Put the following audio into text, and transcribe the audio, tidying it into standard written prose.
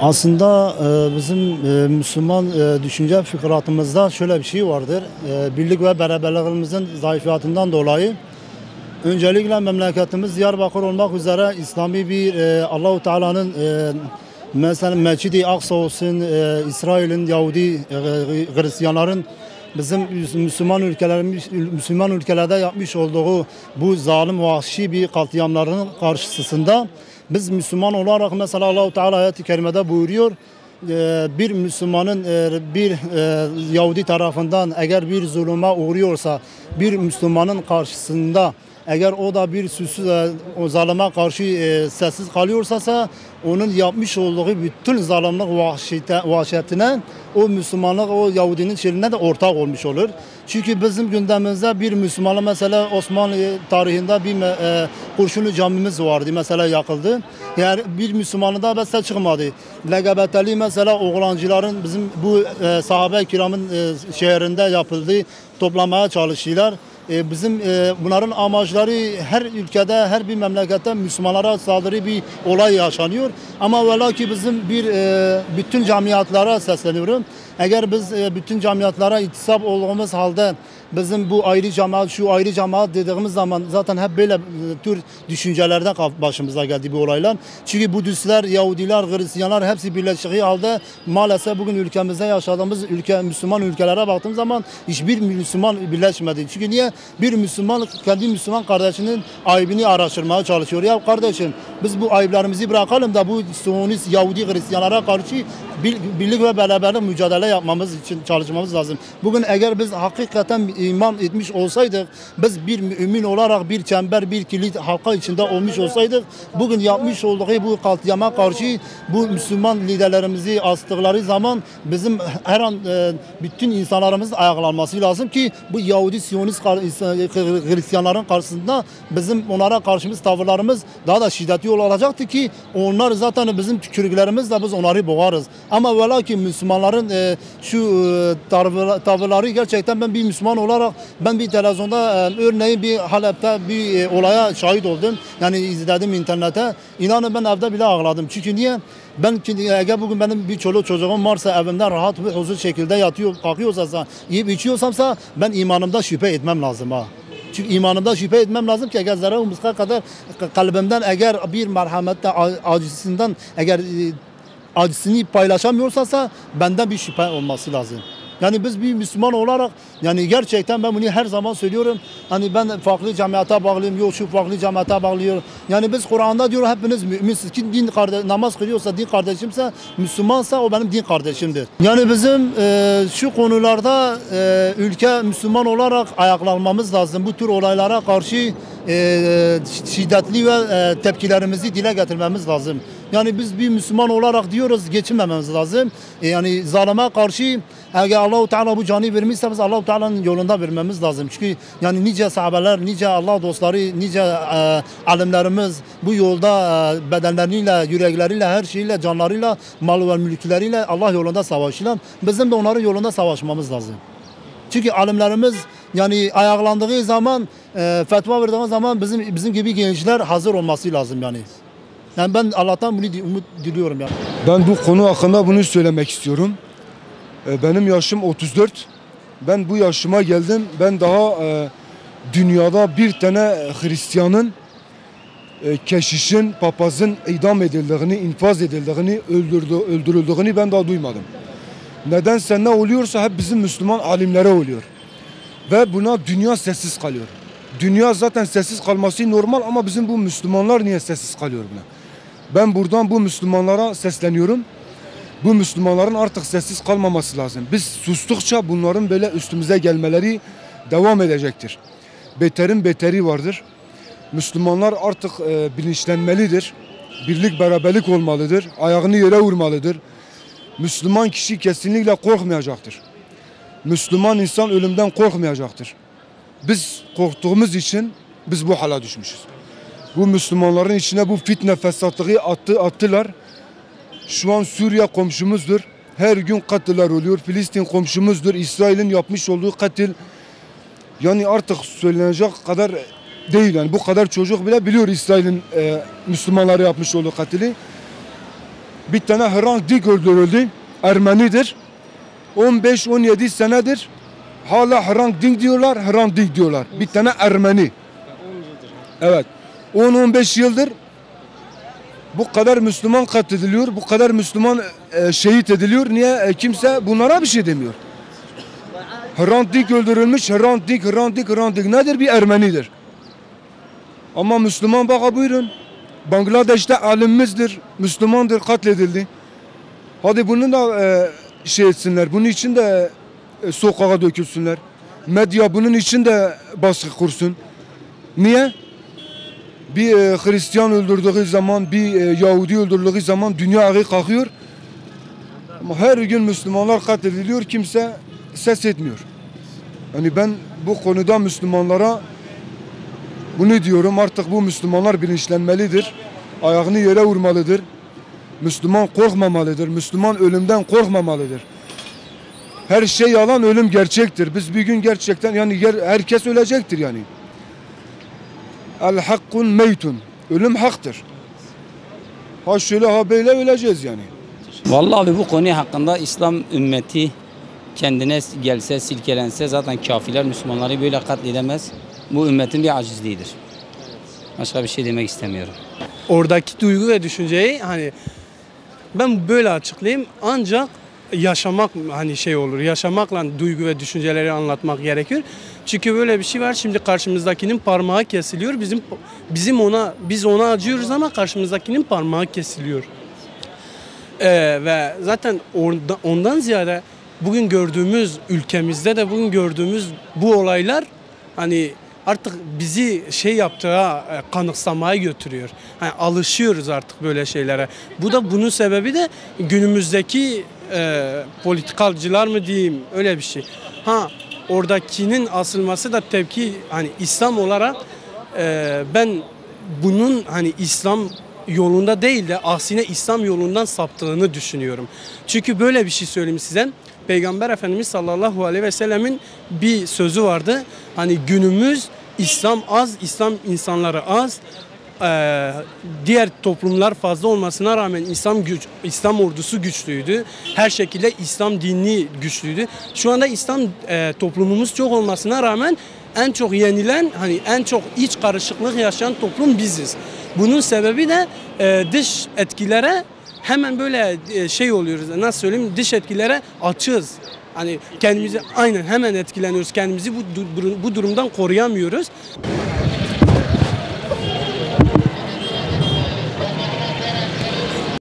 Aslında bizim Müslüman düşünce fıkratımızda şöyle bir şey vardır. Birlik ve beraberliğimizin zayıfiyatından dolayı öncelikle memleketimiz Diyarbakır olmak üzere İslami bir Allahu Teala'nın mesela Mescid-i Aksa olsun, İsrail'in, Yahudi, Hristiyanların bizim Müslüman ülkelerde yapmış olduğu bu zalim vahşi bir katliamların karşısında biz Müslüman olarak mesela Allah-u Teala ayet-i kerimede buyuruyor, bir Müslümanın bir Yahudi tarafından eğer bir zulüme uğruyorsa, bir Müslümanın karşısında eğer o da bir süsüz o zalime karşı sessiz kalıyorsa onun yapmış olduğu bütün zalimlik vahşetine o Müslümanlık o Yahudinin şeyine de ortak olmuş olur. Çünkü bizim gündemimizde bir Müslümanı mesela Osmanlı tarihinde bir Kurşunlu camimiz vardı mesela yakıldı. Yani bir Müslümanı da mesela çıkmadı. LGBT'li mesela oğlancıların bizim bu sahabe-i kiramın şehrinde yapıldı. Toplamaya çalıştılar. Bizim bunların amaçları her ülkede, her bir memlekette Müslümanlara saldırı bir olay yaşanıyor. Ama valla ki bizim bütün camiatlara sesleniyorum. Eğer biz bütün camiatlara itisap olduğumuz halde bizim bu ayrı cemaat, şu ayrı cemaat dediğimiz zaman zaten hep böyle tür düşüncelerden başımıza geldi bu olaylar. Çünkü Budistler, Yahudiler, Hristiyanlar hepsi birleştiği halde maalesef bugün ülkemizde yaşadığımız Müslüman ülkelere baktığımız zaman hiçbir Müslüman birleşmedi. Çünkü niye? Bir Müslüman kendi Müslüman kardeşinin ayıbını araştırmaya çalışıyor. Ya kardeşim biz bu ayıplarımızı bırakalım da bu Siyonist, Yahudi, Hristiyanlara karşı birlik ve beraberlik mücadele yapmamız için çalışmamız lazım. Bugün eğer biz hakikaten iman etmiş olsaydık, biz bir mümin olarak bir çember, bir kilit halka içinde olmuş olsaydık, bugün yapmış olduğu bu katliama karşı bu Müslüman liderlerimizi astıkları zaman bizim her an bütün insanlarımızın ayaklanması lazım ki bu Yahudi, Siyonist, Hristiyanların karşısında bizim onlara karşımız tavırlarımız daha da şiddetli olacaktı ki onlar zaten bizim tükürüklerimiz de biz onları boğarız. Ama vela ki Müslümanların şu tavırları gerçekten ben bir Müslüman olarak ben bir televizyonda örneğin bir Halep'te bir olaya şahit oldum. Yani izledim internete. İnanın ben evde bile ağladım. Çünkü niye? Ben eğer bugün benim bir çoluk çocuğum varsa evimde rahat ve huzur şekilde yatıyor, kalkıyorsa, yiyip içiyorsamsa ben imanımda şüphe etmem lazım ha. Çünkü imanımda şüphe etmem lazım ki eğer zerre umuzka kadar kalbimden eğer bir merhamette acısından eğer acısını paylaşamıyorsa benden bir şüphe olması lazım. Yani biz bir Müslüman olarak yani gerçekten ben bunu her zaman söylüyorum. Hani ben farklı cemaate bağlıyım, yok şu farklı cemaate bağlıyor. Yani biz Kur'an'da diyor hepiniz müminsiniz. Kim din namaz kılıyorsa din kardeşimse, Müslümansa o benim din kardeşimdir. Yani bizim şu konularda ülke Müslüman olarak ayaklanmamız lazım. Bu tür olaylara karşı şiddetli ve tepkilerimizi dile getirmemiz lazım. Yani biz bir Müslüman olarak diyoruz geçinmememiz lazım. Yani zalime karşı eğer Allah-u Teala bu canı vermişse biz Allah-u Teala'nın yolunda vermemiz lazım. Çünkü yani nice sahabeler, nice Allah dostları, nice alimlerimiz bu yolda bedenleriyle, yürekleriyle, her şeyle, canlarıyla, mal ve mülkleriyle Allah yolunda savaşırlar. Bizim de onların yolunda savaşmamız lazım. Çünkü alimlerimiz yani ayaklandığı zaman, fetva verdiği zaman bizim gibi gençler hazır olması lazım yani. Yani ben Allah'tan bunu umut diliyorum yani. Ben bu konu hakkında bunu söylemek istiyorum. Benim yaşım 34. Ben bu yaşıma geldim. Ben daha dünyada bir tane Hristiyanın, keşişin, papazın idam edildiğini, infaz edildiğini, öldürüldüğünü ben daha duymadım. Nedense ne oluyorsa hep bizim Müslüman alimlere oluyor. Ve buna dünya sessiz kalıyor. Dünya zaten sessiz kalması normal ama bizim bu Müslümanlar niye sessiz kalıyor buna? Ben buradan bu Müslümanlara sesleniyorum. Bu Müslümanların artık sessiz kalmaması lazım. Biz sustukça bunların böyle üstümüze gelmeleri devam edecektir. Beterin beteri vardır. Müslümanlar artık bilinçlenmelidir. Birlik beraberlik olmalıdır. Ayağını yere vurmalıdır. Müslüman kişi kesinlikle korkmayacaktır. Müslüman insan ölümden korkmayacaktır. Biz korktuğumuz için biz bu hala düşmüşüz. Bu Müslümanların içine bu fitne fesatlığı attılar. Şu an Suriye komşumuzdur. Her gün katiller oluyor. Filistin komşumuzdur. İsrail'in yapmış olduğu katil. Yani artık söylenecek kadar değil yani. Bu kadar çocuk bile biliyor İsrail'in Müslümanları yapmış olduğu katili. Bir tane Hrant Dink öldürüldü. Ermenidir. 15-17 senedir hala Hrant Dink diyorlar, Hrant Dink diyorlar. Bir tane Ermeni. Evet. 10-15 yıldır bu kadar Müslüman katlediliyor, bu kadar Müslüman şehit ediliyor. Niye? Kimse bunlara bir şey demiyor. Hrant Dink öldürülmüş, Hrant Dink, Hrant Dink, Hrant Dink nedir? Bir Ermenidir. Ama Müslüman baka buyurun. Bangladeş'te alimimizdir, Müslümandır, katledildi. Hadi bunu da şey etsinler, bunun için de sokağa dökülsünler. Medya bunun için de baskı kursun. Niye? Bir Hristiyan öldürdüğü zaman, bir Yahudi öldürdüğü zaman dünya ayağa kalkıyor. Ama her gün Müslümanlar katlediliyor, kimse ses etmiyor. Yani ben bu konuda Müslümanlara bunu diyorum, artık bu Müslümanlar bilinçlenmelidir. Ayağını yere vurmalıdır. Müslüman korkmamalıdır. Müslüman ölümden korkmamalıdır. Her şey yalan, ölüm gerçektir. Biz bir gün gerçekten yani herkes ölecektir yani. El hakkun meytun. Ölüm haktır. Ha şöyle ha böyle öleceğiz yani. Vallahi abi bu konu hakkında İslam ümmeti kendine gelse, silkelense zaten kafirler Müslümanları böyle katledemez. Bu ümmetin bir acizliğidir. Başka bir şey demek istemiyorum. Oradaki duygu ve düşünceyi hani ben böyle açıklayayım, ancak yaşamak hani şey olur. Yaşamakla duygu ve düşünceleri anlatmak gerekiyor. Çünkü böyle bir şey var. Şimdi karşımızdakinin parmağı kesiliyor. Biz ona acıyoruz ama karşımızdakinin parmağı kesiliyor. Ve zaten ondan ziyade bugün gördüğümüz, ülkemizde de bugün gördüğümüz bu olaylar hani artık bizi şey yaptığı kanıksamaya götürüyor. Yani alışıyoruz artık böyle şeylere. Bunun sebebi de günümüzdeki politikalcılar mı diyeyim, öyle bir şey. Oradakinin asılması da tepki, hani İslam olarak ben bunun hani İslam yolunda değil de aksine İslam yolundan saptığını düşünüyorum. Çünkü böyle bir şey söyleyeyim size. Peygamber Efendimiz sallallahu aleyhi ve sellemin bir sözü vardı. Hani günümüz İslam az, İslam insanları az. Diğer toplumlar fazla olmasına rağmen İslam ordusu güçlüydü. Her şekilde İslam dini güçlüydü. Şu anda İslam toplumumuz çok olmasına rağmen en çok yenilen, hani en çok iç karışıklık yaşayan toplum biziz. Bunun sebebi de dış etkilere hemen böyle şey oluyoruz. Nasıl söyleyeyim? Dış etkilere açığız. Hani kendimizi aynen hemen etkileniyoruz. Kendimizi bu durumdan koruyamıyoruz.